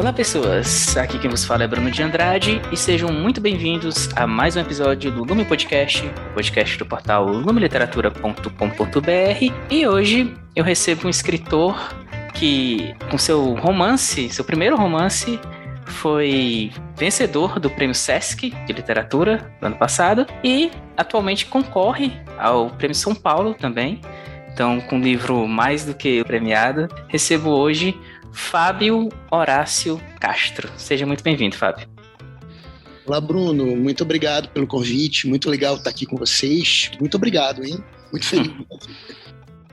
Olá pessoas, aqui quem vos fala é Bruno de Andrade e sejam muito bem-vindos a mais um episódio do Lume Podcast, o podcast do portal lumeliteratura.com.br. E hoje eu recebo um escritor que, com seu primeiro romance, foi vencedor do Prêmio Sesc de Literatura do ano passado e atualmente concorre ao Prêmio São Paulo também. Então, com um livro mais do que premiado, recebo hoje Fábio Horácio Castro. Seja muito bem-vindo, Fábio. Olá, Bruno. Muito obrigado pelo convite. Muito legal estar aqui com vocês. Muito obrigado, hein? Muito feliz.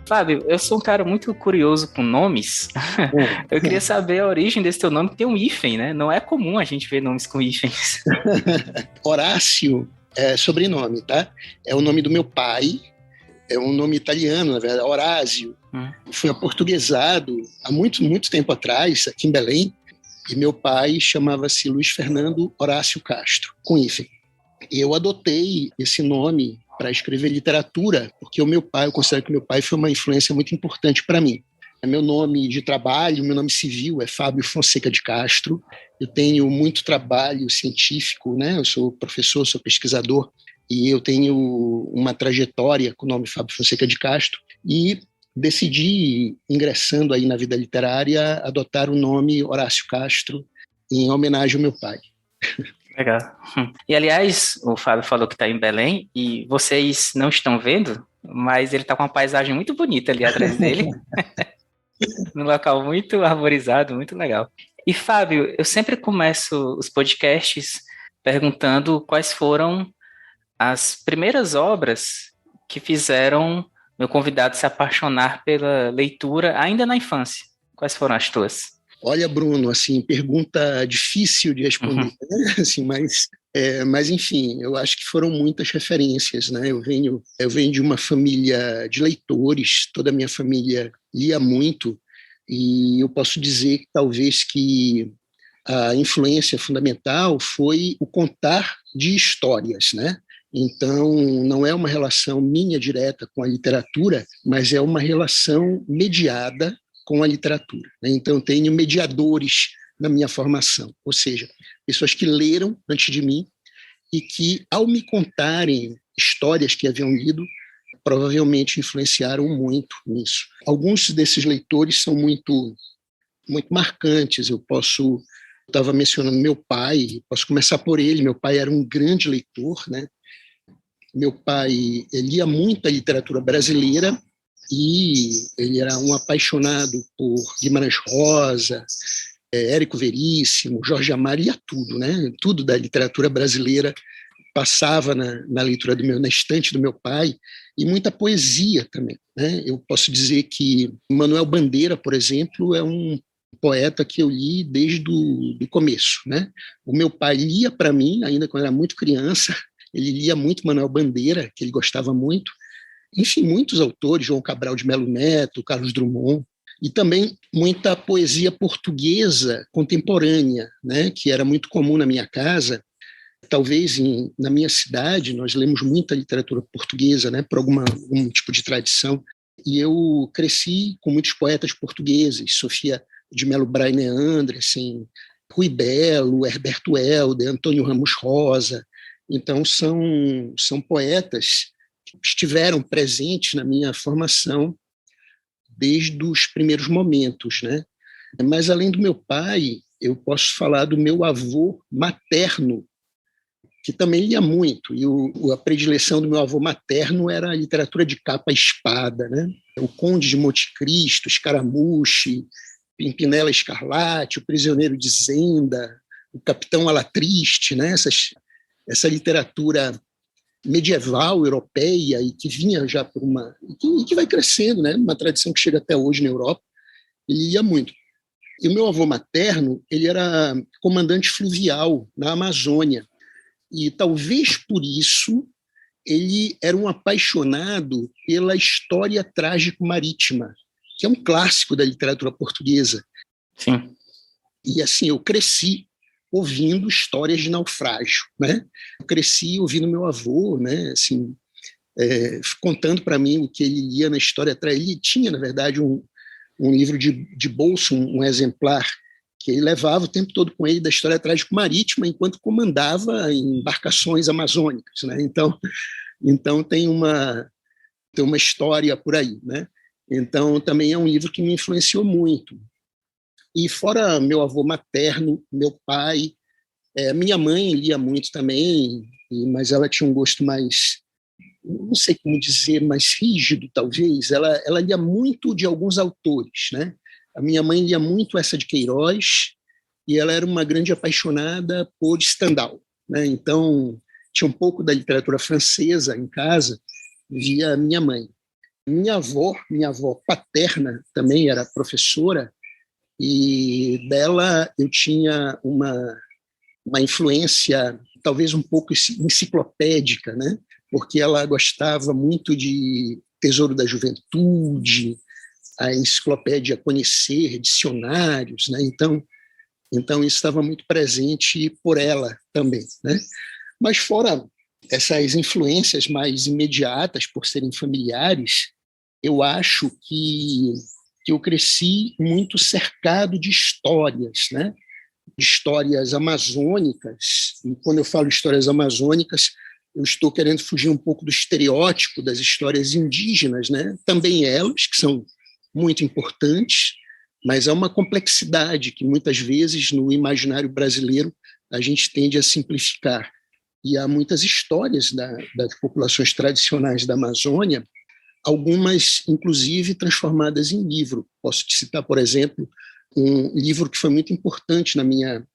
Fábio, eu sou um cara muito curioso com nomes. Eu queria saber a origem desse teu nome, que tem um hífen, né? Não é comum a gente ver nomes com hífens. Horácio é sobrenome, tá? É o nome do meu pai. É um nome italiano, na verdade, Horácio. Foi aportuguesado há muito, muito tempo atrás, aqui em Belém, e meu pai chamava-se Luiz Fernando Horácio Castro, com hífen. E eu adotei esse nome para escrever literatura, porque eu considero que meu pai foi uma influência muito importante para mim. Meu nome de trabalho, meu nome civil é Fábio Fonseca de Castro. Eu tenho muito trabalho científico, né? Eu sou professor, sou pesquisador, e eu tenho uma trajetória com o nome Fábio Fonseca de Castro, e decidi, ingressando aí na vida literária, adotar o nome Horácio Castro em homenagem ao meu pai. Legal. E, aliás, o Fábio falou que está em Belém e vocês não estão vendo, mas ele está com uma paisagem muito bonita ali atrás dele. Num local muito arborizado, muito legal. E, Fábio, eu sempre começo os podcasts perguntando quais foram as primeiras obras que fizeram meu convidado se apaixonar pela leitura ainda na infância. Quais foram as tuas? Olha, Bruno, assim, pergunta difícil de responder, né? Assim, mas enfim, eu acho que foram muitas referências, né? Eu venho de uma família de leitores, toda a minha família lia muito, e eu posso dizer que talvez que a influência fundamental foi o contar de histórias, né? Então, não é uma relação minha direta com a literatura, mas é uma relação mediada com a literatura. Então, tenho mediadores na minha formação, ou seja, pessoas que leram antes de mim e que, ao me contarem histórias que haviam lido, provavelmente influenciaram muito nisso. Alguns desses leitores são muito, muito marcantes. Eu estava mencionando meu pai, posso começar por ele. Meu pai era um grande leitor, né? Meu pai lia muita literatura brasileira e ele era um apaixonado por Guimarães Rosa, Érico Veríssimo, Jorge Amado, lia tudo, né? Tudo da literatura brasileira passava na leitura na estante do meu pai, e muita poesia também, né? Eu posso dizer que Manuel Bandeira, por exemplo, é um poeta que eu li desde do começo, né? O meu pai lia para mim, ainda quando era muito criança. Ele lia muito Manuel Bandeira, que ele gostava muito. Enfim, muitos autores, João Cabral de Melo Neto, Carlos Drummond, e também muita poesia portuguesa contemporânea, né, que era muito comum na minha casa. Talvez na minha cidade nós lemos muita literatura portuguesa, né, por algum tipo de tradição. E eu cresci com muitos poetas portugueses, Sofia de Melo Braine Andressen, Rui Belo, Herberto Helder, Antônio Ramos Rosa. Então, são poetas que estiveram presentes na minha formação desde os primeiros momentos, né? Mas, além do meu pai, eu posso falar do meu avô materno, que também lia muito, e a predileção do meu avô materno era a literatura de capa e espada, né? O Conde de Monte Cristo, Escaramuche, Pimpinela Escarlate, O Prisioneiro de Zenda, O Capitão Alatriste, né? Essa literatura medieval europeia e que vinha já por e que vai crescendo, né? Uma tradição que chega até hoje na Europa. Ele ia muito. E o meu avô materno, ele era comandante fluvial na Amazônia, e talvez por isso ele era um apaixonado pela história trágico-marítima, que é um clássico da literatura portuguesa. Sim. E assim, eu cresci ouvindo histórias de naufrágio, né? Eu cresci ouvindo meu avô, né? Assim, contando para mim o que ele lia na história. Ele tinha, na verdade, um livro de bolso, um exemplar que ele levava o tempo todo com ele da história trágico-marítima enquanto comandava embarcações amazônicas, né? Então tem uma história por aí, né? Então também é um livro que me influenciou muito. E fora meu avô materno, meu pai, minha mãe lia muito também, mas ela tinha um gosto mais, não sei como dizer, mais rígido, talvez. Ela lia muito de alguns autores, né? A minha mãe lia muito essa de Queiroz, e ela era uma grande apaixonada por Stendhal, né? Então, tinha um pouco da literatura francesa em casa, via minha mãe. Minha avó paterna também era professora, e dela eu tinha uma influência talvez um pouco enciclopédica, né? Porque ela gostava muito de Tesouro da Juventude, a enciclopédia Conhecer, dicionários, né? Então isso estava muito presente por ela também, né? Mas fora essas influências mais imediatas, por serem familiares, eu acho que eu cresci muito cercado de histórias, né? De histórias amazônicas. E quando eu falo histórias amazônicas, eu estou querendo fugir um pouco do estereótipo das histórias indígenas, né? Também elas, que são muito importantes, mas há uma complexidade que muitas vezes no imaginário brasileiro a gente tende a simplificar. E há muitas histórias das populações tradicionais da Amazônia, algumas inclusive transformadas em livro. Posso te citar, por exemplo, um livro que foi muito importante na minha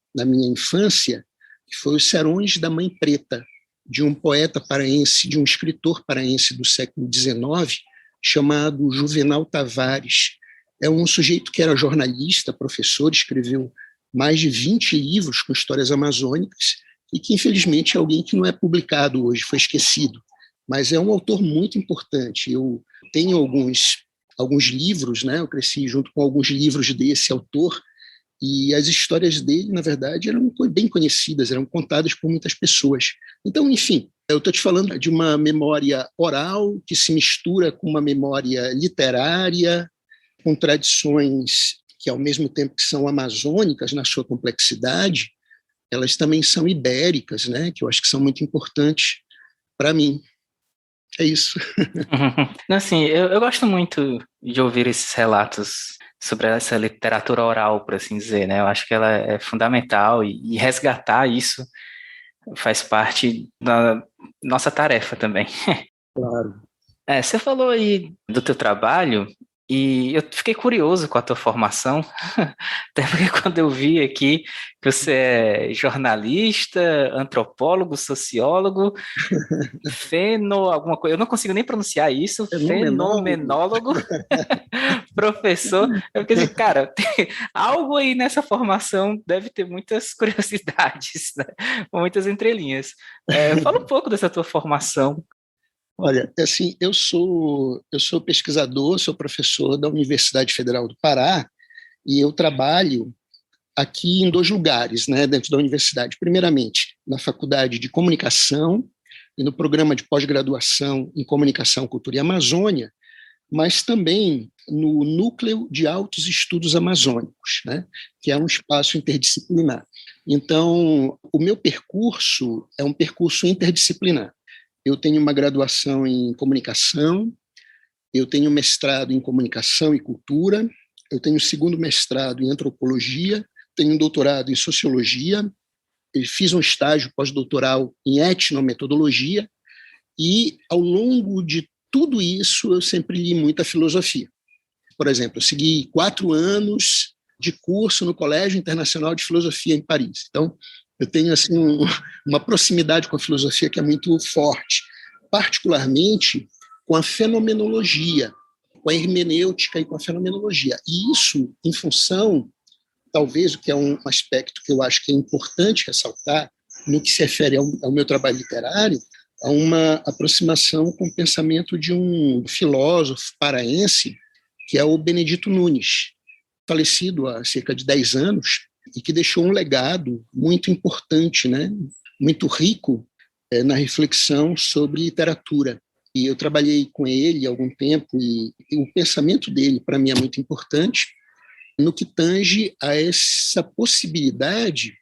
infância, que foi Os Serões da Mãe Preta, de um poeta paraense, de um escritor paraense do século XIX, chamado Juvenal Tavares. É um sujeito que era jornalista, professor, escreveu mais de 20 livros com histórias amazônicas, e que, infelizmente, é alguém que não é publicado hoje, foi esquecido. Mas é um autor muito importante. Eu tenho alguns livros, né? Eu cresci junto com alguns livros desse autor, e as histórias dele, na verdade, eram bem conhecidas, eram contadas por muitas pessoas. Então, enfim, eu estou te falando de uma memória oral que se mistura com uma memória literária, com tradições que, ao mesmo tempo que são amazônicas na sua complexidade, elas também são ibéricas, né? Que eu acho que são muito importantes para mim. É isso. Assim, eu gosto muito de ouvir esses relatos sobre essa literatura oral, por assim dizer, né? Eu acho que ela é fundamental e resgatar isso faz parte da nossa tarefa também. Claro. Você falou aí do teu trabalho e eu fiquei curioso com a tua formação, até porque quando eu vi aqui que você é jornalista, antropólogo, sociólogo, alguma coisa, eu não consigo nem pronunciar isso, Fenomenólogo. fenomenólogo, professor, eu fiquei assim, cara, algo aí nessa formação deve ter muitas curiosidades, né? Muitas entrelinhas. Fala um pouco dessa tua formação. Olha, assim, eu sou pesquisador, sou professor da Universidade Federal do Pará, e eu trabalho aqui em dois lugares, né, dentro da universidade. Primeiramente, na Faculdade de Comunicação e no programa de pós-graduação em Comunicação, Cultura e Amazônia, mas também no Núcleo de Altos Estudos Amazônicos, né, que é um espaço interdisciplinar. Então, o meu percurso é um percurso interdisciplinar. Eu tenho uma graduação em comunicação, eu tenho mestrado em comunicação e cultura, eu tenho segundo mestrado em antropologia, tenho um doutorado em sociologia, fiz um estágio pós-doutoral em etnometodologia, e ao longo de tudo isso eu sempre li muita filosofia. Por exemplo, eu segui 4 anos de curso no Colégio Internacional de Filosofia em Paris. Então, eu tenho assim uma proximidade com a filosofia que é muito forte, particularmente com a fenomenologia, com a hermenêutica e com a fenomenologia. E isso em função, talvez, o que é um aspecto que eu acho que é importante ressaltar no que se refere ao meu trabalho literário, a uma aproximação com o pensamento de um filósofo paraense, que é o Benedito Nunes, falecido há cerca de 10 anos, e que deixou um legado muito importante, né? Muito rico na reflexão sobre literatura. E eu trabalhei com ele há algum tempo, e o pensamento dele, para mim, é muito importante. no que tange a essa possibilidade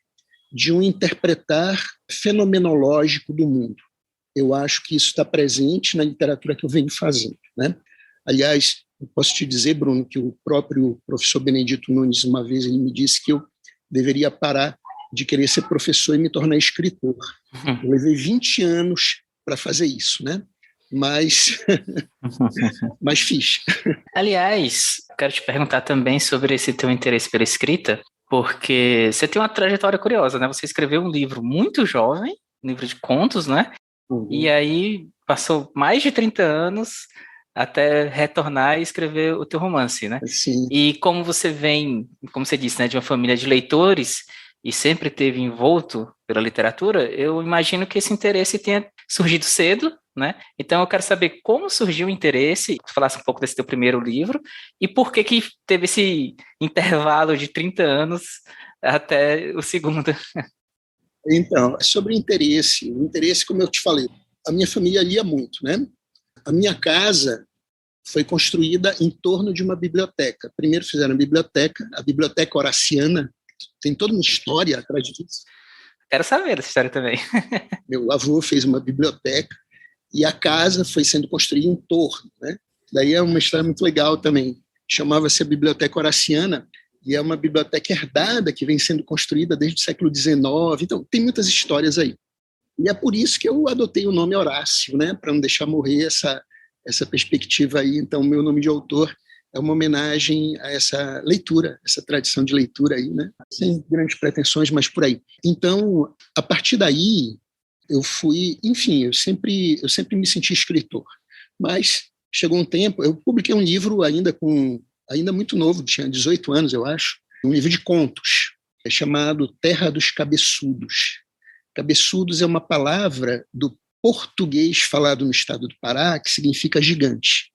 de um interpretar fenomenológico do mundo. Eu acho que isso está presente na literatura que eu venho fazendo, né? Aliás, eu posso te dizer, Bruno, que o próprio professor Benedito Nunes, uma vez, ele me disse que eu deveria parar de querer ser professor e me tornar escritor. Eu levei 20 anos para fazer isso, né? Mas fiz. Aliás, quero te perguntar também sobre esse teu interesse pela escrita, porque você tem uma trajetória curiosa, né? Você escreveu um livro muito jovem, um livro de contos, né? E aí passou mais de 30 anos até retornar e escrever o teu romance, né? Sim. E como você vem, como você disse, né, de uma família de leitores e sempre teve envolto pela literatura, eu imagino que esse interesse tenha surgido cedo, né? Então eu quero saber como surgiu o interesse, que tu falasse um pouco desse teu primeiro livro e por que que teve esse intervalo de 30 anos até o segundo. Então, sobre o interesse, como eu te falei, a minha família lia muito, né? A minha casa foi construída em torno de uma biblioteca. Primeiro fizeram a biblioteca Horaciana, tem toda uma história atrás disso. Quero saber essa história também. Meu avô fez uma biblioteca e a casa foi sendo construída em torno, né? Daí é uma história muito legal também. Chamava-se a Biblioteca Horaciana e é uma biblioteca herdada que vem sendo construída desde o século XIX. Então, tem muitas histórias aí. E é por isso que eu adotei o nome Horácio, né? Para não deixar morrer essa perspectiva aí. Então, meu nome de autor é uma homenagem a essa leitura, essa tradição de leitura aí, né? Sem grandes pretensões, mas por aí. Então, a partir daí, eu fui, enfim, eu sempre me senti escritor. Mas chegou um tempo, eu publiquei um livro ainda muito novo, tinha 18 anos, eu acho, um livro de contos, chamado Terra dos Cabeçudos. Cabeçudos é uma palavra do português falado no estado do Pará, que significa gigante.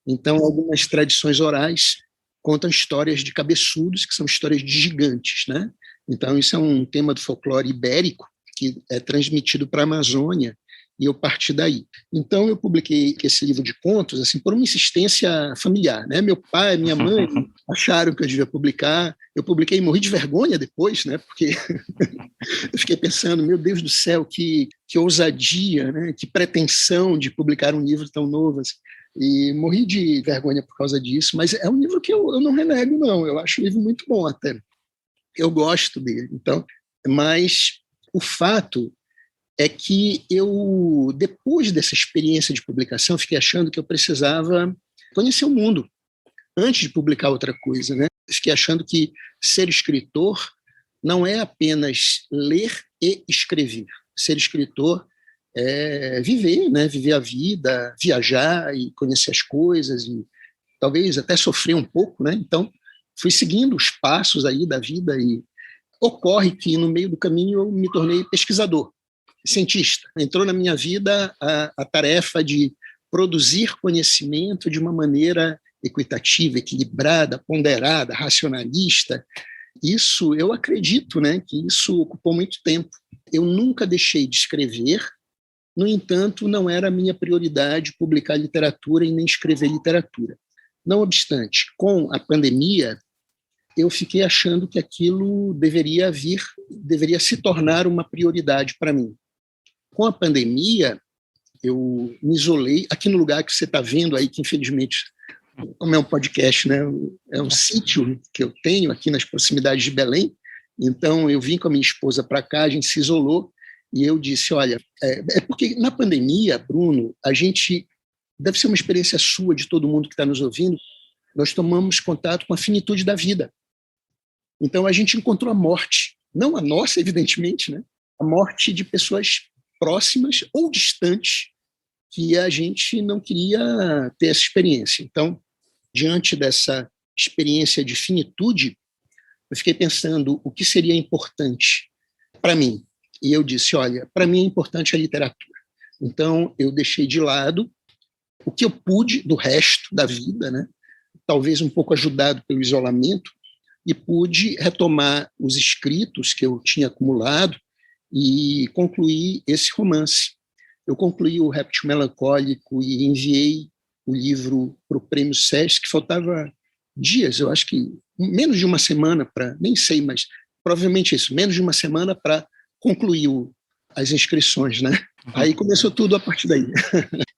Então, algumas tradições orais contam histórias de cabeçudos, que são histórias de gigantes, né? Então, isso é um tema do folclore ibérico, que é transmitido para a Amazônia, e eu parti daí. Então, eu publiquei esse livro de contos assim, por uma insistência familiar, né? Meu pai, minha mãe acharam que eu devia publicar. Eu publiquei e morri de vergonha depois, né? Porque eu fiquei pensando, meu Deus do céu, que ousadia, né? Que pretensão de publicar um livro tão novo. Assim. E morri de vergonha por causa disso, mas é um livro que eu não renego, não. Eu acho um livro muito bom até. Eu gosto dele. Então, mas o fato é que eu, depois dessa experiência de publicação, fiquei achando que eu precisava conhecer o mundo antes de publicar outra coisa, né? Fiquei achando que ser escritor não é apenas ler e escrever. Ser escritor é viver, né? Viver a vida, viajar e conhecer as coisas e talvez até sofrer um pouco, né? Então, fui seguindo os passos aí da vida e ocorre que no meio do caminho eu me tornei pesquisador, cientista. Entrou na minha vida a tarefa de produzir conhecimento de uma maneira equitativa, equilibrada, ponderada, racionalista. Isso, eu acredito, né, que isso ocupou muito tempo. Eu nunca deixei de escrever, no entanto, não era a minha prioridade publicar literatura e nem escrever literatura. Não obstante, com a pandemia, eu fiquei achando que aquilo deveria se tornar uma prioridade para mim. Com a pandemia, eu me isolei, aqui no lugar que você está vendo aí, que infelizmente, como é um podcast, né, é um sítio que eu tenho aqui nas proximidades de Belém, então eu vim com a minha esposa para cá, a gente se isolou, e eu disse, olha, é porque na pandemia, Bruno, a gente, deve ser uma experiência sua, de todo mundo que está nos ouvindo, nós tomamos contato com a finitude da vida. Então a gente encontrou a morte, não a nossa, evidentemente, né, a morte de pessoas próximas ou distantes que a gente não queria ter essa experiência. Então, diante dessa experiência de finitude, eu fiquei pensando o que seria importante para mim. E eu disse, olha, para mim é importante a literatura. Então, eu deixei de lado o que eu pude do resto da vida, né? Talvez um pouco ajudado pelo isolamento, e pude retomar os escritos que eu tinha acumulado e concluir esse romance. Eu concluí o Réptil Melancólico e enviei o livro para o Prêmio Sesc, que faltava dias, eu acho que menos de uma semana para, nem sei, mas provavelmente isso, menos de uma semana para concluir as inscrições, né? Aí começou tudo a partir daí.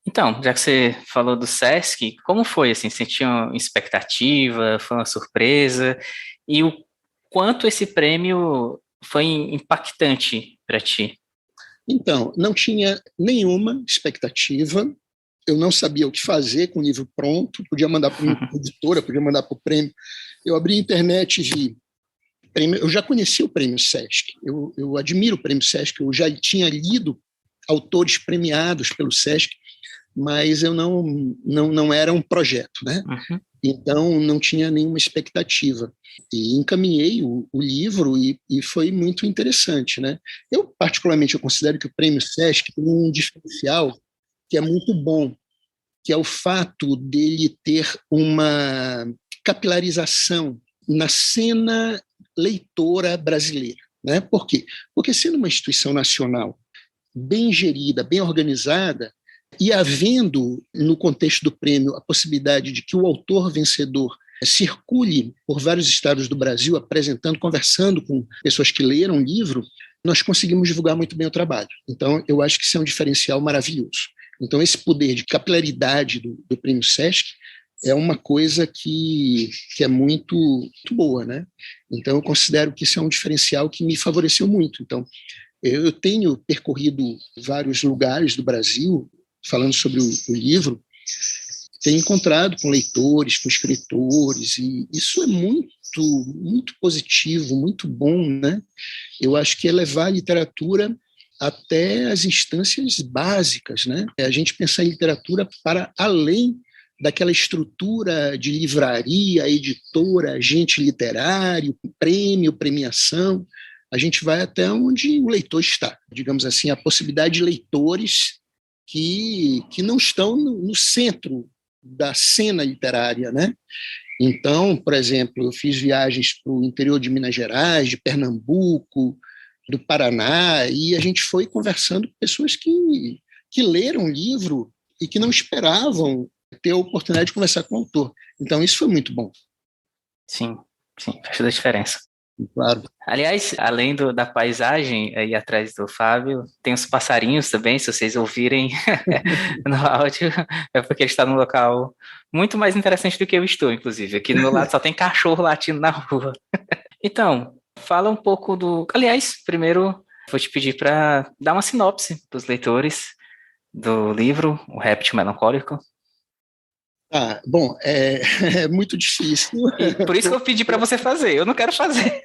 Então, já que você falou do Sesc, como foi, assim, você tinha uma expectativa, foi uma surpresa, e o quanto esse prêmio foi impactante para ti? Então, não tinha nenhuma expectativa, eu não sabia o que fazer com o livro pronto, podia mandar para uma editora, podia mandar para o prêmio. Eu abri a internet e vi prêmio, eu já conhecia o Prêmio Sesc, eu admiro o Prêmio Sesc, eu já tinha lido autores premiados pelo Sesc, mas eu não era um projeto, né? Então não tinha nenhuma expectativa. E encaminhei o livro e foi muito interessante, né? Eu particularmente eu considero que o Prêmio Sesc tem um diferencial que é muito bom, que é o fato dele ter uma capilarização na cena leitora brasileira, né? Por quê? Porque sendo uma instituição nacional bem gerida, bem organizada, e havendo, no contexto do prêmio, a possibilidade de que o autor vencedor circule por vários estados do Brasil, apresentando, conversando com pessoas que leram o livro, nós conseguimos divulgar muito bem o trabalho. Então, eu acho que isso é um diferencial maravilhoso. Então, esse poder de capilaridade do Prêmio Sesc é uma coisa que é muito, muito boa, né? Então, eu considero que isso é um diferencial que me favoreceu muito. Então, eu tenho percorrido vários lugares do Brasil, falando sobre o livro, tenho encontrado com leitores, com escritores, e isso é muito, muito positivo, muito bom, né? Eu acho que é levar a literatura até as instâncias básicas, né? É a gente pensar em literatura para além daquela estrutura de livraria, editora, agente literário, prêmio, premiação. A gente vai até onde o leitor está, digamos assim, a possibilidade de leitores que não estão no centro da cena literária, né? Então, por exemplo, eu fiz viagens para o interior de Minas Gerais, de Pernambuco, do Paraná, e a gente foi conversando com pessoas que leram o livro e que não esperavam ter a oportunidade de conversar com o autor. Então, isso foi muito bom. Sim, faz toda a diferença. Claro. Aliás, além da paisagem aí atrás do Fábio, tem os passarinhos também, se vocês ouvirem no áudio, é porque ele está num local muito mais interessante do que eu estou, inclusive. Aqui do meu lado só tem cachorro latindo na rua. Então, fala um pouco do... Aliás, primeiro vou te pedir para dar uma sinopse para os leitores do livro, O Réptil Melancólico. Bom, é muito difícil. E por isso que eu pedi para você fazer, eu não quero fazer.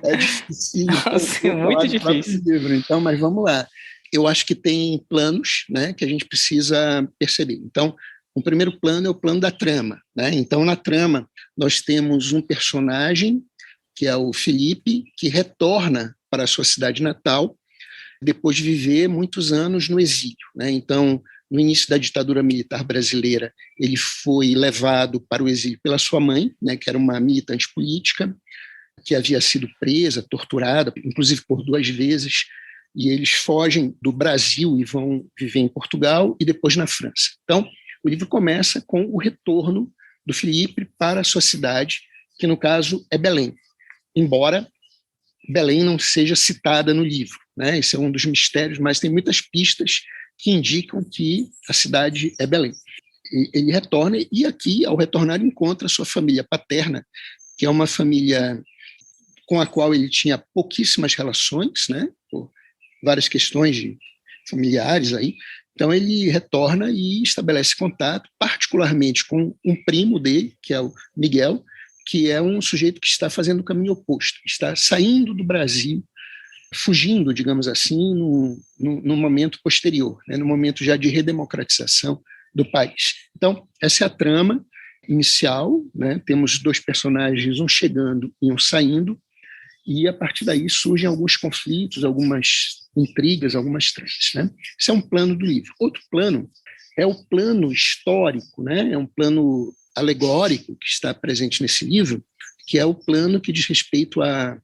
É difícil. Nossa, muito difícil. Livro, então, mas vamos lá. Eu acho que tem planos, né, que a gente precisa perceber. Então, o primeiro plano é o plano da trama, né? Então, na trama, nós temos um personagem, que é o Felipe, que retorna para a sua cidade natal, depois de viver muitos anos no exílio, né? Então, no início da ditadura militar brasileira, ele foi levado para o exílio pela sua mãe, né, que era uma militante política, que havia sido presa, torturada, inclusive por 2 vezes, e eles fogem do Brasil e vão viver em Portugal e depois na França. Então, o livro começa com o retorno do Felipe para a sua cidade, que no caso é Belém, embora Belém não seja citada no livro, né? Esse é um dos mistérios, mas tem muitas pistas que indicam que a cidade é Belém. Ele retorna e aqui, ao retornar, encontra a sua família paterna, que é uma família com a qual ele tinha pouquíssimas relações, né, por várias questões familiares aí. Então ele retorna e estabelece contato, particularmente com um primo dele, que é o Miguel, que é um sujeito que está fazendo o caminho oposto, está saindo do Brasil, fugindo, digamos assim, no momento posterior, né, no momento já de redemocratização do país. Então, essa é a trama inicial, né? Temos 2 personagens, um chegando e um saindo, e a partir daí surgem alguns conflitos, algumas intrigas, algumas tramas, né? Esse é um plano do livro. Outro plano é o plano histórico, né? É um plano alegórico que está presente nesse livro, que é o plano que diz respeito a...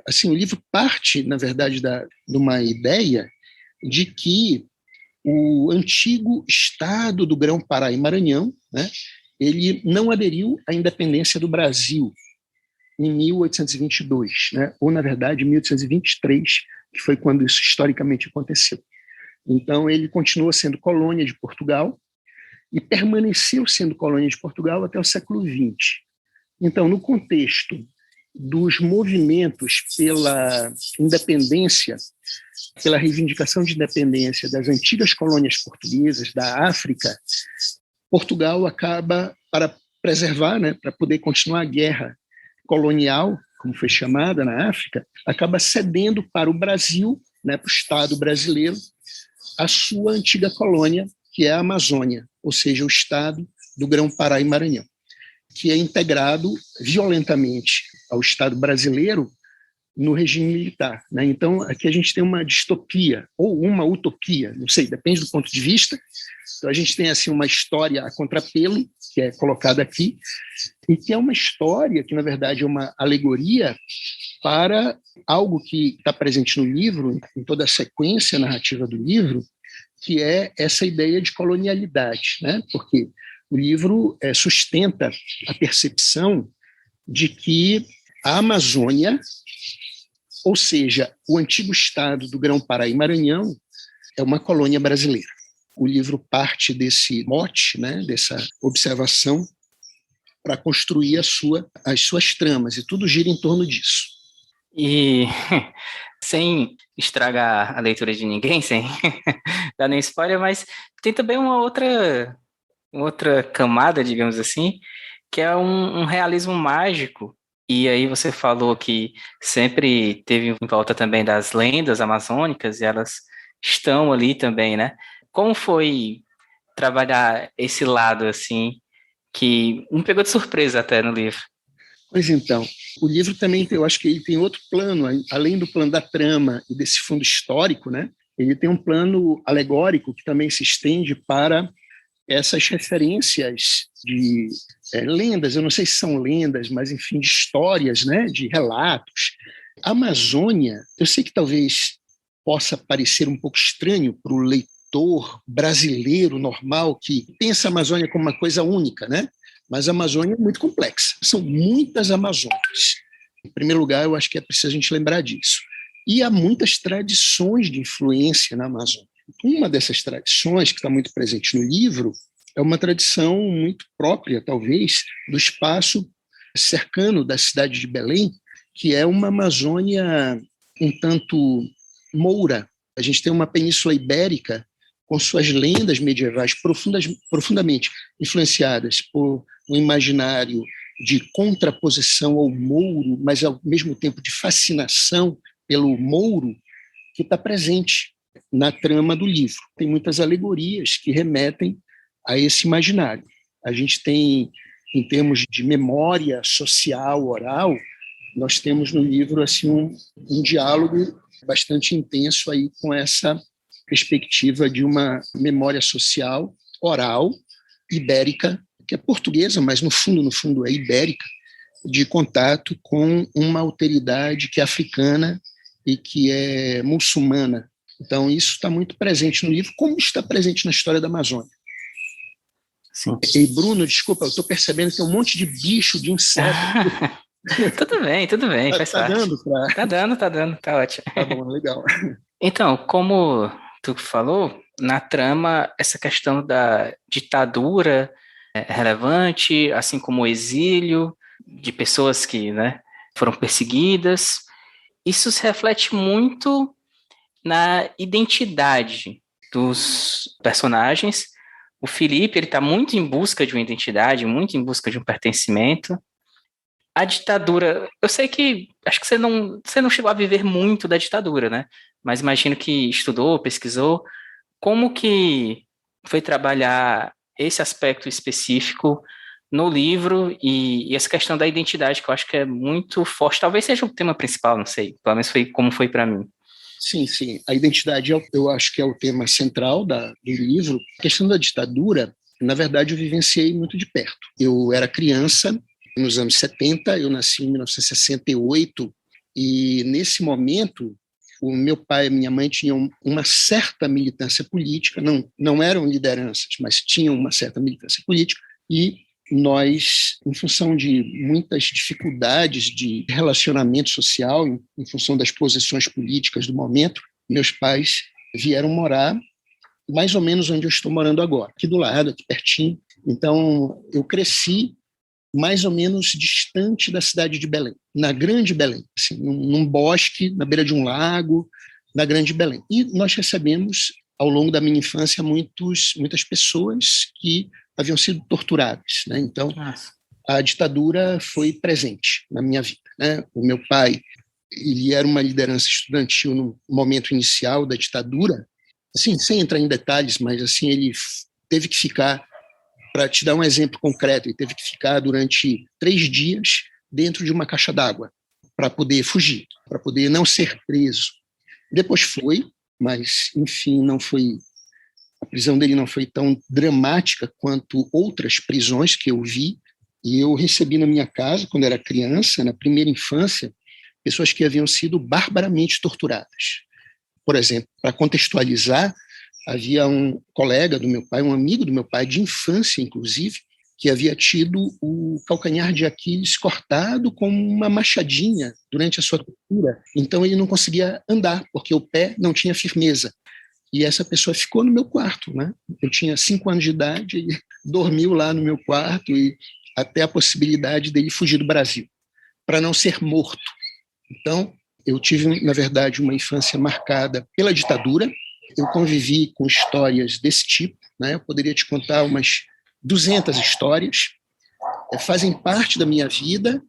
Assim, o livro parte, na verdade, de uma ideia de que o antigo estado do Grão-Pará e Maranhão, né, ele não aderiu à independência do Brasil em 1822, né? Ou, na verdade, 1823, que foi quando isso historicamente aconteceu. Então, ele continuou sendo colônia de Portugal e permaneceu sendo colônia de Portugal até o século XX. Então, no contexto dos movimentos pela independência, pela reivindicação de independência das antigas colônias portuguesas da África, Portugal acaba, para preservar, né, para poder continuar a guerra colonial, como foi chamada na África, acaba cedendo para o Brasil, né, para o Estado brasileiro, a sua antiga colônia, que é a Amazônia, ou seja, o Estado do Grão-Pará e Maranhão, que é integrado violentamente ao Estado brasileiro no regime militar, né? Então, aqui a gente tem uma distopia, ou uma utopia, não sei, depende do ponto de vista. Então, a gente tem assim, uma história a contrapelo, que é colocada aqui, e que é uma história que, na verdade, é uma alegoria para algo que está presente no livro, em toda a sequência narrativa do livro, que é essa ideia de colonialidade, né? Porque o livro sustenta a percepção de que a Amazônia, ou seja, o antigo estado do Grão-Pará e Maranhão, é uma colônia brasileira. O livro parte desse mote, né, dessa observação, para construir as suas tramas, e tudo gira em torno disso. E sem estragar a leitura de ninguém, sem dar nem spoiler, mas tem também uma outra camada, digamos assim, que é um realismo mágico. E aí você falou que sempre teve em volta também das lendas amazônicas, e elas estão ali também, né? Como foi trabalhar esse lado, assim, que me pegou de surpresa até no livro? Pois então, o livro também, eu acho que ele tem outro plano, além do plano da trama e desse fundo histórico, né? Ele tem um plano alegórico que também se estende para essas referências de lendas, eu não sei se são lendas, mas, enfim, de histórias, né? De relatos. A Amazônia, eu sei que talvez possa parecer um pouco estranho para o leitor brasileiro normal que pensa a Amazônia como uma coisa única, né? Mas a Amazônia é muito complexa. São muitas Amazônias. Em primeiro lugar, eu acho que é preciso a gente lembrar disso. E há muitas tradições de influência na Amazônia. Uma dessas tradições, que está muito presente no livro, é uma tradição muito própria, talvez, do espaço cercano da cidade de Belém, que é uma Amazônia um tanto moura. A gente tem uma península ibérica com suas lendas medievais profundamente influenciadas por um imaginário de contraposição ao mouro, mas ao mesmo tempo de fascinação pelo mouro, que está presente na trama do livro. Tem muitas alegorias que remetem a esse imaginário. A gente tem, em termos de memória social, oral, nós temos no livro assim, um diálogo bastante intenso aí com essa perspectiva de uma memória social oral ibérica, que é portuguesa, mas no fundo é ibérica, de contato com uma alteridade que é africana e que é muçulmana. Então, isso está muito presente no livro, como está presente na história da Amazônia. Sim. E, Bruno, desculpa, eu estou percebendo que tem um monte de bicho, de inseto. Tudo bem, faz tá parte. dando para... Tá dando, tá ótimo. Tá bom, legal. Então, como tu falou, na trama, essa questão da ditadura é relevante, assim como o exílio de pessoas que, né, foram perseguidas. Isso se reflete muito na identidade dos personagens. O Felipe, ele está muito em busca de uma identidade, muito em busca de um pertencimento. A ditadura, eu sei que, acho que você não chegou a viver muito da ditadura, né? Mas imagino que estudou, pesquisou. Como que foi trabalhar esse aspecto específico no livro e essa questão da identidade, que eu acho que é muito forte. Talvez seja o tema principal, não sei. Pelo menos foi como foi para mim. Sim, sim. A identidade, eu acho que é o tema central do livro. A questão da ditadura, na verdade, eu vivenciei muito de perto. Eu era criança, nos anos 70, eu nasci em 1968, e nesse momento, o meu pai e a minha mãe tinham uma certa militância política, não eram lideranças, mas tinham uma certa militância política, e nós, em função de muitas dificuldades de relacionamento social, em função das posições políticas do momento, meus pais vieram morar mais ou menos onde eu estou morando agora, aqui do lado, aqui pertinho. Então, eu cresci mais ou menos distante da cidade de Belém, na Grande Belém, assim, num bosque, na beira de um lago, na Grande Belém. E nós recebemos, ao longo da minha infância, muitas pessoas que haviam sido torturadas, né? Então, a ditadura foi presente na minha vida, né? O meu pai, ele era uma liderança estudantil no momento inicial da ditadura, assim, sem entrar em detalhes, mas assim, ele teve que ficar, para te dar um exemplo concreto, ele teve que ficar durante 3 dias dentro de uma caixa d'água para poder fugir, para poder não ser preso. Depois foi, mas, enfim, não foi. A prisão dele não foi tão dramática quanto outras prisões que eu vi. E eu recebi na minha casa, quando era criança, na primeira infância, pessoas que haviam sido barbaramente torturadas. Por exemplo, para contextualizar, havia um colega do meu pai, um amigo do meu pai, de infância, inclusive, que havia tido o calcanhar de Aquiles cortado com uma machadinha durante a sua tortura. Então, ele não conseguia andar, porque o pé não tinha firmeza. E essa pessoa ficou no meu quarto, né? Eu tinha 5 anos de idade, e dormiu lá no meu quarto, e até a possibilidade dele fugir do Brasil, para não ser morto. Então, eu tive, na verdade, uma infância marcada pela ditadura. Eu convivi com histórias desse tipo, né? Eu poderia te contar umas 200 histórias, fazem parte da minha vida.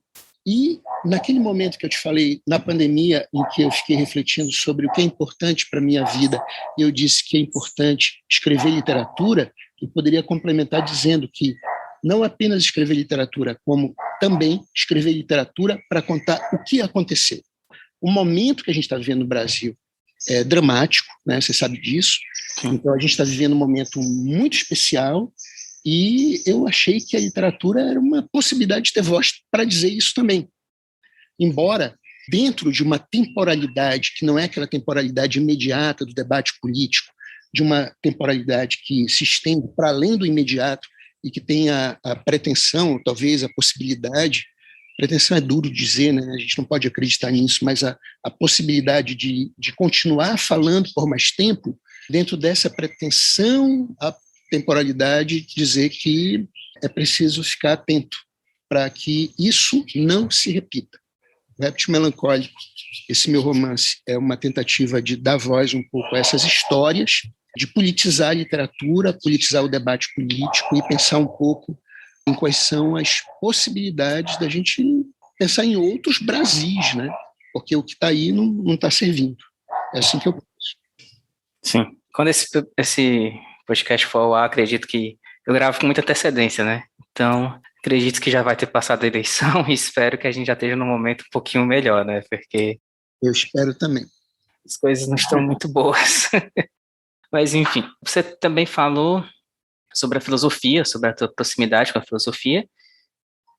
E naquele momento que eu te falei, na pandemia, em que eu fiquei refletindo sobre o que é importante para a minha vida, e eu disse que é importante escrever literatura, eu poderia complementar dizendo que não apenas escrever literatura, como também escrever literatura para contar o que aconteceu. O momento que a gente está vivendo no Brasil é dramático, né? Você sabe disso. Então, a gente está vivendo um momento muito especial, e eu achei que a literatura era uma possibilidade de ter voz para dizer isso também. Embora, dentro de uma temporalidade que não é aquela temporalidade imediata do debate político, de uma temporalidade que se estende para além do imediato e que tem a pretensão, talvez a possibilidade, pretensão é duro dizer, né? A gente não pode acreditar nisso, mas a possibilidade de continuar falando por mais tempo, dentro dessa pretensão, a temporalidade, dizer que é preciso ficar atento para que isso não se repita. O Réptil Melancólico, esse meu romance, é uma tentativa de dar voz um pouco a essas histórias, de politizar a literatura, politizar o debate político e pensar um pouco em quais são as possibilidades da gente pensar em outros Brasis, né? Porque o que está aí não está servindo. É assim que eu penso. Sim. Quando esse podcast for ao ar, acredito que eu gravo com muita antecedência, né? Então, acredito que já vai ter passado a eleição e espero que a gente já esteja num momento um pouquinho melhor, né? Porque eu espero também. As coisas não estão muito boas. Mas, enfim, você também falou sobre a filosofia, sobre a tua proximidade com a filosofia,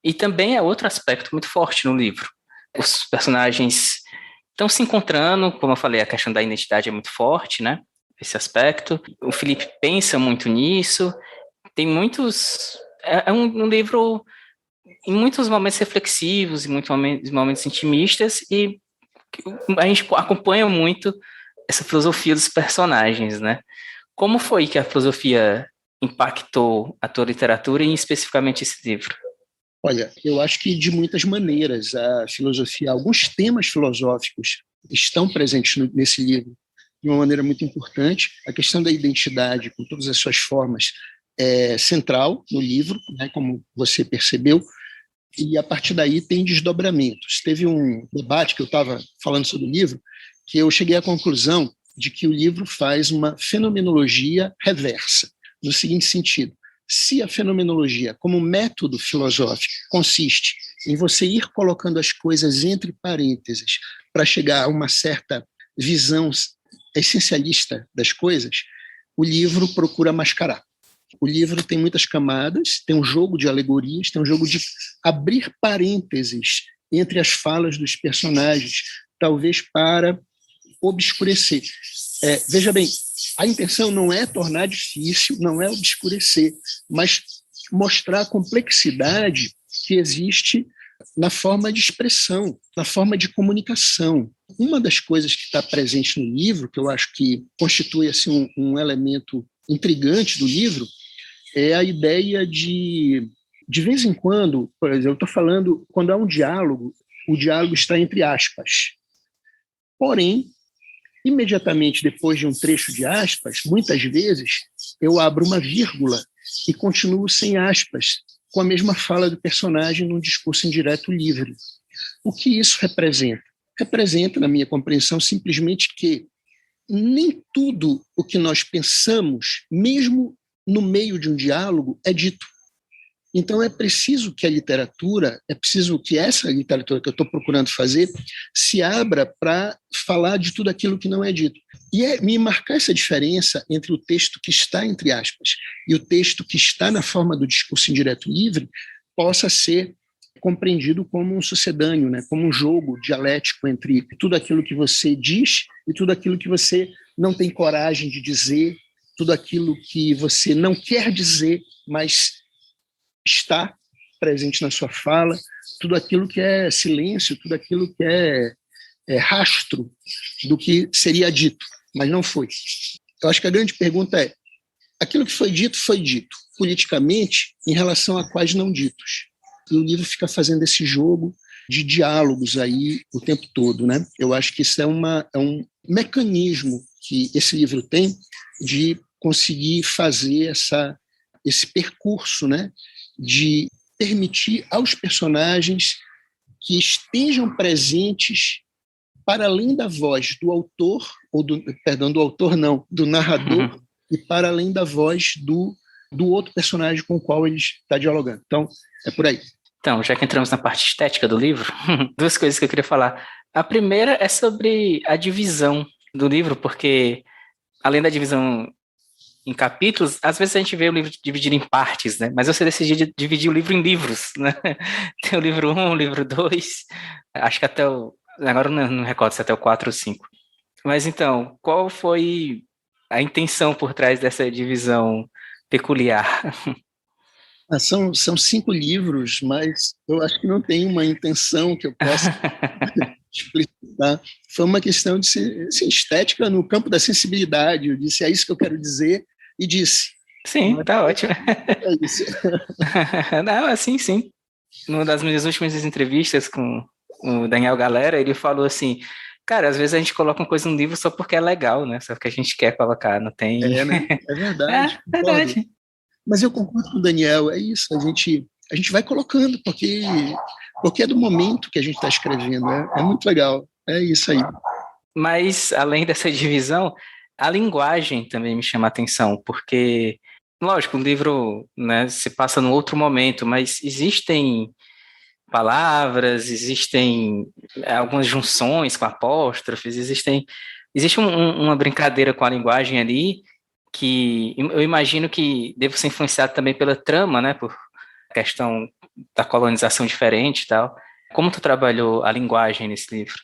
e também é outro aspecto muito forte no livro. Os personagens estão se encontrando, como eu falei, a questão da identidade é muito forte, né? Esse aspecto. O Felipe pensa muito nisso. Tem muitos... É um livro em muitos momentos reflexivos, em muitos momentos intimistas, e a gente acompanha muito essa filosofia dos personagens, né? Como foi que a filosofia impactou a tua literatura e especificamente esse livro? Olha, eu acho que de muitas maneiras a filosofia, alguns temas filosóficos estão presentes nesse livro de uma maneira muito importante. A questão da identidade, com todas as suas formas, é central no livro, né, como você percebeu, e a partir daí tem desdobramentos. Teve um debate que eu estava falando sobre o livro, que eu cheguei à conclusão de que o livro faz uma fenomenologia reversa, no seguinte sentido: se a fenomenologia, como método filosófico, consiste em você ir colocando as coisas entre parênteses para chegar a uma certa visão essencialista das coisas, o livro procura mascarar. O livro tem muitas camadas, tem um jogo de alegorias, tem um jogo de abrir parênteses entre as falas dos personagens, talvez para obscurecer. Veja bem, a intenção não é tornar difícil, não é obscurecer, mas mostrar a complexidade que existe na forma de expressão, na forma de comunicação. Uma das coisas que está presente no livro, que eu acho que constitui assim, um elemento intrigante do livro, é a ideia de vez em quando, por exemplo, eu estou falando, quando há um diálogo, o diálogo está entre aspas. Porém, imediatamente depois de um trecho de aspas, muitas vezes eu abro uma vírgula e continuo sem aspas, com a mesma fala do personagem num discurso indireto livre. O que isso representa? Representa, na minha compreensão, simplesmente que nem tudo o que nós pensamos, mesmo no meio de um diálogo, é dito. Então é preciso que a literatura, é preciso que essa literatura que eu estou procurando fazer se abra para falar de tudo aquilo que não é dito. E me marcar essa diferença entre o texto que está entre aspas e o texto que está na forma do discurso indireto livre possa ser compreendido como um sucedâneo, né? Como um jogo dialético entre tudo aquilo que você diz e tudo aquilo que você não tem coragem de dizer, tudo aquilo que você não quer dizer, mas está presente na sua fala, tudo aquilo que é silêncio, tudo aquilo que é rastro do que seria dito, mas não foi. Eu acho que a grande pergunta é, aquilo que foi dito, politicamente, em relação a quais não ditos. E o livro fica fazendo esse jogo de diálogos aí o tempo todo, né? Eu acho que isso é um mecanismo que esse livro tem de conseguir fazer esse percurso, né? De permitir aos personagens que estejam presentes para além da voz do autor, do narrador, e para além da voz do outro personagem com o qual ele está dialogando. Então, é por aí. Então, já que entramos na parte estética do livro, duas coisas que eu queria falar. A primeira é sobre a divisão do livro, porque além da divisão em capítulos, às vezes a gente vê o livro dividido em partes, né? Mas você decidiu dividir o livro em livros, né? Tem o livro 1, o livro 2, acho que até agora não recordo se até o 4 ou 5. Mas então, qual foi a intenção por trás dessa divisão peculiar? São 5 livros, mas eu acho que não tem uma intenção que eu possa explicitar. Foi uma questão de assim, estética no campo da sensibilidade. Eu disse, é isso que eu quero dizer, e disse. Sim, tá ótimo. É isso. Não, assim, sim. Numa das minhas últimas entrevistas com o Daniel Galera, ele falou assim, cara, às vezes a gente coloca uma coisa no livro só porque é legal, né? Só porque a gente quer colocar, não tem... Né? É verdade. É verdade. Mas eu concordo com o Daniel, é isso, a gente vai colocando, porque é do momento que a gente está escrevendo, é muito legal, é isso aí. Mas, além dessa divisão, a linguagem também me chama a atenção, porque, lógico, o livro, né, se passa num outro momento, mas existem palavras, existem algumas junções com apóstrofes, existe uma brincadeira com a linguagem ali, que eu imagino que deve ser influenciado também pela trama, né, por questão da colonização diferente e tal. Como tu trabalhou a linguagem nesse livro?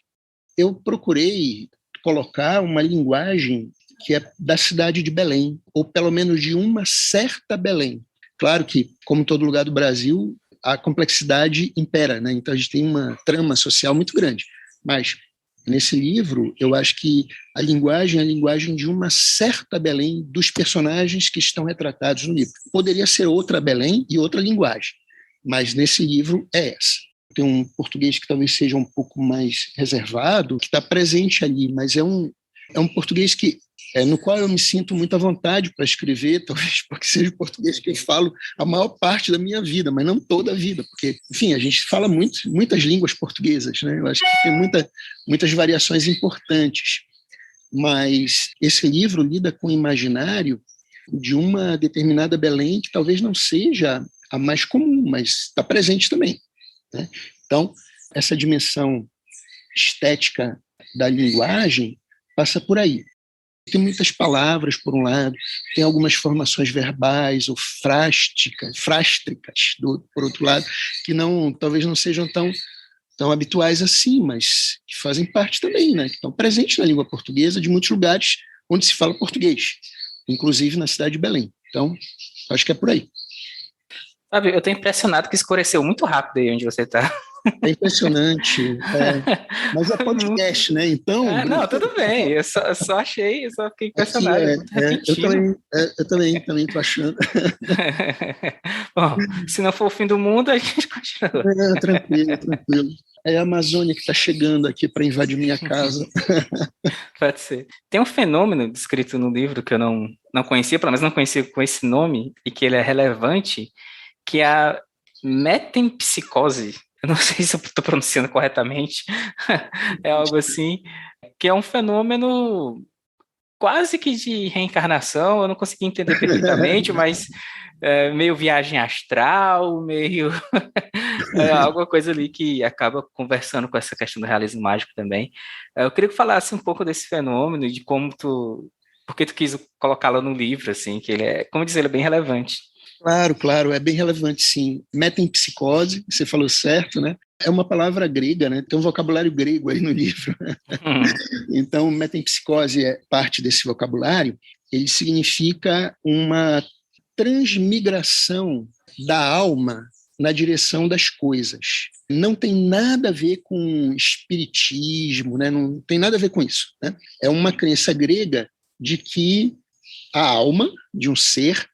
Eu procurei colocar uma linguagem que é da cidade de Belém, ou pelo menos de uma certa Belém. Claro que, como todo lugar do Brasil, a complexidade impera, né? Então a gente tem uma trama social muito grande, mas nesse livro, eu acho que a linguagem é a linguagem de uma certa Belém dos personagens que estão retratados no livro. Poderia ser outra Belém e outra linguagem, mas nesse livro é essa. Tem um português que talvez seja um pouco mais reservado, que está presente ali, mas é um português no qual eu me sinto muito à vontade para escrever, talvez porque seja o português que eu falo a maior parte da minha vida, mas não toda a vida, porque, enfim, a gente fala muitas línguas portuguesas, né? Eu acho que tem muitas variações importantes, mas esse livro lida com o imaginário de uma determinada Belém que talvez não seja a mais comum, mas está presente também, né? Então, essa dimensão estética da linguagem passa por aí. Tem muitas palavras, por um lado, tem algumas formações verbais ou frástricas, por outro lado, que talvez não sejam tão habituais assim, mas que fazem parte também, né? Que estão presentes na língua portuguesa de muitos lugares onde se fala português, inclusive na cidade de Belém. Então, acho que é por aí. Sabe, eu tô impressionado que escureceu muito rápido aí onde você tá. É impressionante. Mas é podcast, né? Então, Ah, não, tudo bem. Eu só achei, eu só fiquei aqui impressionado, é muito eu repentino. também tô achando. Bom, se não for o fim do mundo, a gente continua. Tranquilo, tranquilo. É a Amazônia que está chegando aqui para invadir minha casa. Pode ser. Tem um fenômeno descrito no livro que eu não conhecia, pelo menos não conhecia com esse nome, e que ele é relevante, que é a metempsicose. Eu não sei se eu estou pronunciando corretamente. É algo assim, que é um fenômeno quase que de reencarnação. Eu não consegui entender perfeitamente, mas meio viagem astral, meio alguma coisa ali que acaba conversando com essa questão do realismo mágico também. Eu queria que falasse um pouco desse fenômeno e de por que tu quis colocá-lo no livro, assim, que ele é, como dizer, ele é bem relevante. Claro, claro, é bem relevante, sim. Metempsicose, você falou certo, né? É uma palavra grega, né? Tem um vocabulário grego aí no livro. Então, metempsicose é parte desse vocabulário. Ele significa uma transmigração da alma na direção das coisas. Não tem nada a ver com espiritismo, né? Não tem nada a ver com isso, né? É uma crença grega de que a alma de um ser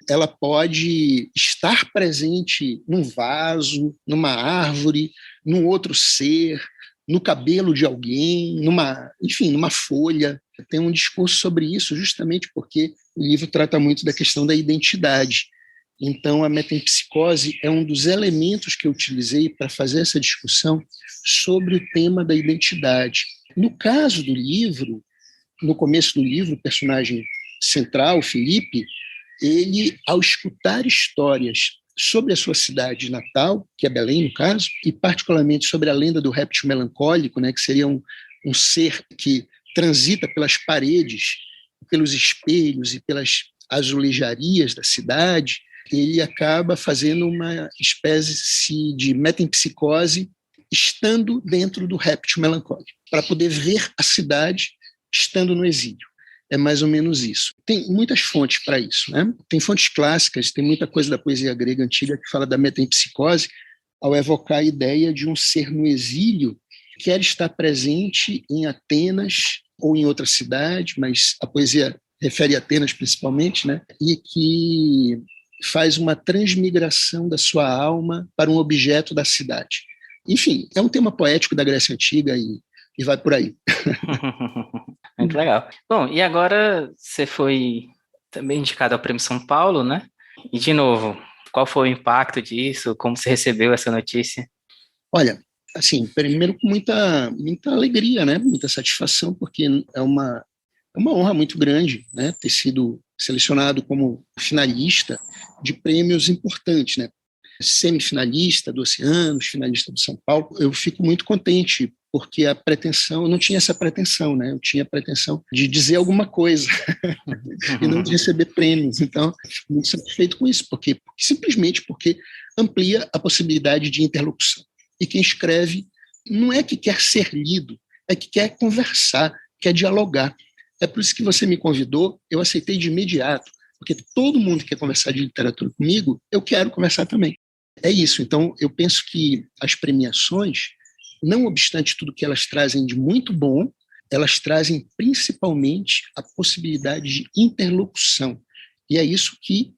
ela pode estar presente num vaso, numa árvore, num outro ser, no cabelo de alguém, numa folha. Tem um discurso sobre isso, justamente porque o livro trata muito da questão da identidade. Então, a metempsicose é um dos elementos que eu utilizei para fazer essa discussão sobre o tema da identidade. No caso do livro, no começo do livro, o personagem central, Felipe, ele, ao escutar histórias sobre a sua cidade natal, que é Belém, no caso, e particularmente sobre a lenda do réptil melancólico, né, que seria um ser que transita pelas paredes, pelos espelhos e pelas azulejarias da cidade, ele acaba fazendo uma espécie de metempsicose estando dentro do réptil melancólico, para poder ver a cidade estando no exílio. É mais ou menos isso. Tem muitas fontes para isso, né? Tem fontes clássicas, tem muita coisa da poesia grega antiga que fala da metempsicose ao evocar a ideia de um ser no exílio que quer estar presente em Atenas ou em outra cidade, mas a poesia refere a Atenas principalmente, né? E que faz uma transmigração da sua alma para um objeto da cidade. Enfim, é um tema poético da Grécia Antiga e vai por aí. Muito legal. Bom, e agora você foi também indicado ao Prêmio São Paulo, né? E, de novo, qual foi o impacto disso? Como você recebeu essa notícia? Olha, assim, primeiro com muita alegria, né? Muita satisfação, porque é uma honra muito grande, né? Ter sido selecionado como finalista de prêmios importantes, né? Semifinalista do Oceanos, finalista do São Paulo. Eu fico muito contente, porque a pretensão, eu não tinha essa pretensão, né? Eu tinha a pretensão de dizer alguma coisa e não de receber prêmios. Então, fico muito satisfeito com isso, simplesmente porque amplia a possibilidade de interlocução. E quem escreve não é que quer ser lido, é que quer conversar, quer dialogar. É por isso que você me convidou, eu aceitei de imediato, porque todo mundo que quer conversar de literatura comigo, eu quero conversar também. É isso. Então, eu penso que as premiações, não obstante tudo que elas trazem de muito bom, elas trazem principalmente a possibilidade de interlocução. E é isso que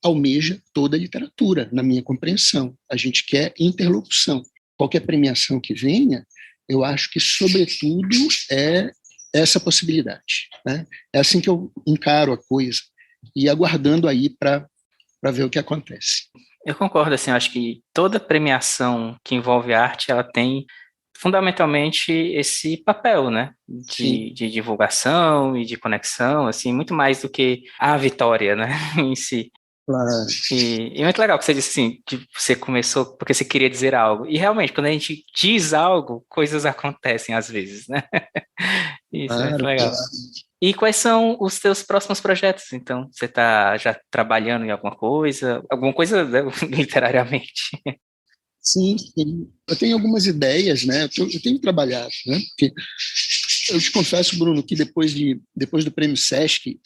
almeja toda a literatura, na minha compreensão. A gente quer interlocução. Qualquer premiação que venha, eu acho que, sobretudo, é essa possibilidade, né? É assim que eu encaro a coisa, e aguardando aí para ver o que acontece. Eu concordo, assim, eu acho que toda premiação que envolve arte, ela tem fundamentalmente esse papel, né, de divulgação e de conexão, assim, muito mais do que a vitória, né, em si. Claro. E é muito legal que você disse assim, que você começou porque você queria dizer algo. E realmente, quando a gente diz algo, coisas acontecem às vezes, né? Isso é muito Claro, legal. claro. E quais são os teus próximos projetos, então? Você está já trabalhando em alguma coisa, né, literariamente? Sim, sim. Eu tenho algumas ideias, né? Eu tenho trabalhado, né? Porque eu te confesso, Bruno, que depois do Prêmio Sesc,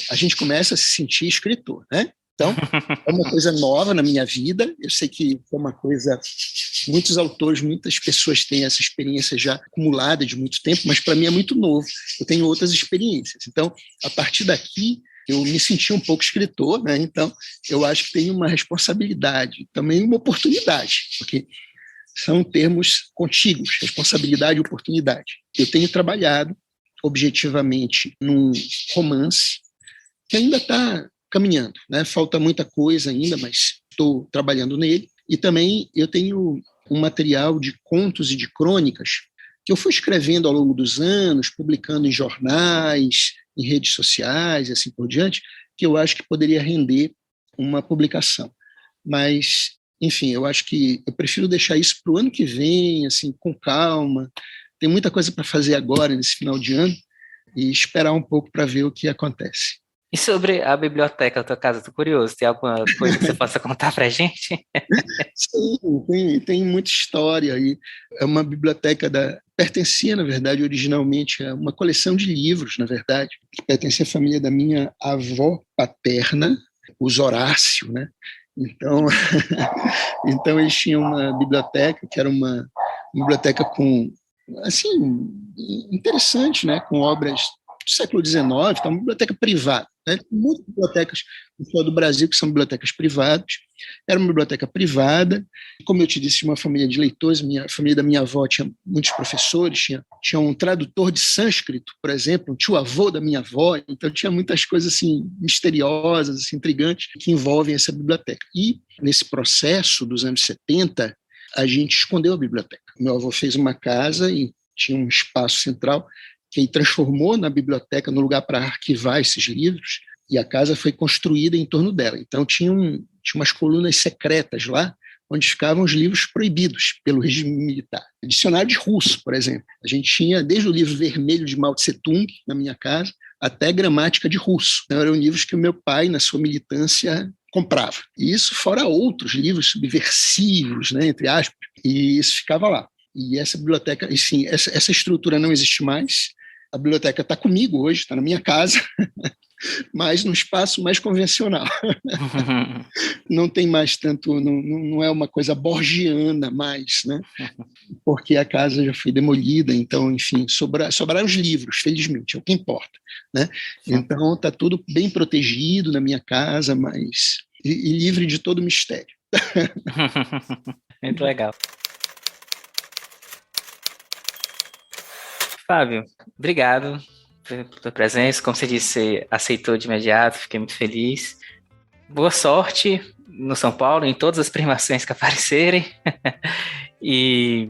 a gente começa a se sentir escritor, né? Então, é uma coisa nova na minha vida. Eu sei que é uma coisa... Muitos autores, muitas pessoas têm essa experiência já acumulada de muito tempo, mas para mim é muito novo. Eu tenho outras experiências. Então, a partir daqui, eu me senti um pouco escritor, né? Então, eu acho que tem uma responsabilidade, também uma oportunidade, porque são termos contíguos, responsabilidade e oportunidade. Eu tenho trabalhado objetivamente num romance que ainda está caminhando, né? Falta muita coisa ainda, mas estou trabalhando nele. E também eu tenho um material de contos e de crônicas que eu fui escrevendo ao longo dos anos, publicando em jornais, em redes sociais e assim por diante, que eu acho que poderia render uma publicação. Mas, enfim, eu acho que eu prefiro deixar isso para o ano que vem, assim, com calma. Tem muita coisa para fazer agora, nesse final de ano, e esperar um pouco para ver o que acontece. E sobre a biblioteca da tua casa, estou curioso, tem alguma coisa que você possa contar para a gente? Sim, tem muita história aí. É uma biblioteca pertencia, na verdade, originalmente a uma coleção de livros, na verdade, que pertencia à família da minha avó paterna, os Horácio, né? Então, então eles tinham uma biblioteca que era uma biblioteca com, assim, interessante, né? Com obras do século XIX, então uma biblioteca privada. Né? Muitas bibliotecas do Brasil que são bibliotecas privadas. Era uma biblioteca privada. Como eu te disse, uma família de leitores. A família da minha avó tinha muitos professores, tinha um tradutor de sânscrito, por exemplo, um tio-avô da minha avó. Então tinha muitas coisas assim misteriosas, assim, intrigantes, que envolvem essa biblioteca. E nesse processo dos anos 70, a gente escondeu a biblioteca. Meu avô fez uma casa e tinha um espaço central que ele transformou na biblioteca, no lugar para arquivar esses livros, e a casa foi construída em torno dela. Então, tinha umas colunas secretas lá, onde ficavam os livros proibidos pelo regime militar. Dicionário de russo, por exemplo. A gente tinha desde o livro vermelho de Mao Tse-tung, na minha casa, até gramática de russo. Então, eram livros que o meu pai, na sua militância, comprava. E isso fora outros livros subversivos, né, entre aspas, e isso ficava lá. E essa biblioteca, sim, essa estrutura não existe mais. A biblioteca está comigo hoje, está na minha casa, mas num espaço mais convencional. Não tem mais tanto, não é uma coisa borgiana mais, né? Porque a casa já foi demolida, então, enfim, sobraram os livros, felizmente, é o que importa, né? Então, está tudo bem protegido na minha casa, mas e livre de todo mistério. Muito legal. Fábio, obrigado pela tua presença. Como você disse, você aceitou de imediato, fiquei muito feliz. Boa sorte no São Paulo, em todas as premiações que aparecerem. E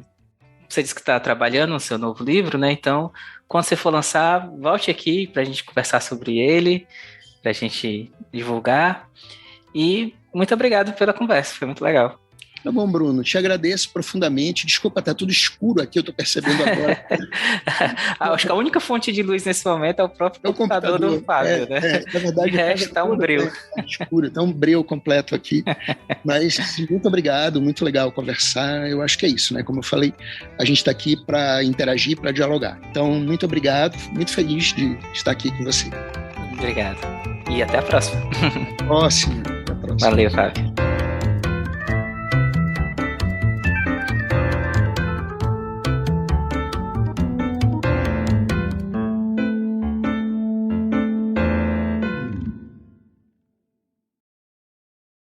você disse que está trabalhando no seu novo livro, né? Então, quando você for lançar, volte aqui para a gente conversar sobre ele, para a gente divulgar. E muito obrigado pela conversa, foi muito legal. Tá bom, Bruno, te agradeço profundamente. Desculpa, tá tudo escuro aqui, eu tô percebendo agora. Acho que a única fonte de luz nesse momento é o próprio computador do Fábio, né? Na verdade, o resto tá um breu. Tá escuro, tá um breu completo aqui. Mas muito obrigado, muito legal conversar. Eu acho que é isso, né? Como eu falei, a gente está aqui para interagir, para dialogar. Então, muito obrigado, muito feliz de estar aqui com você. Obrigado. E até a próxima. Até a próxima. Valeu, Fábio.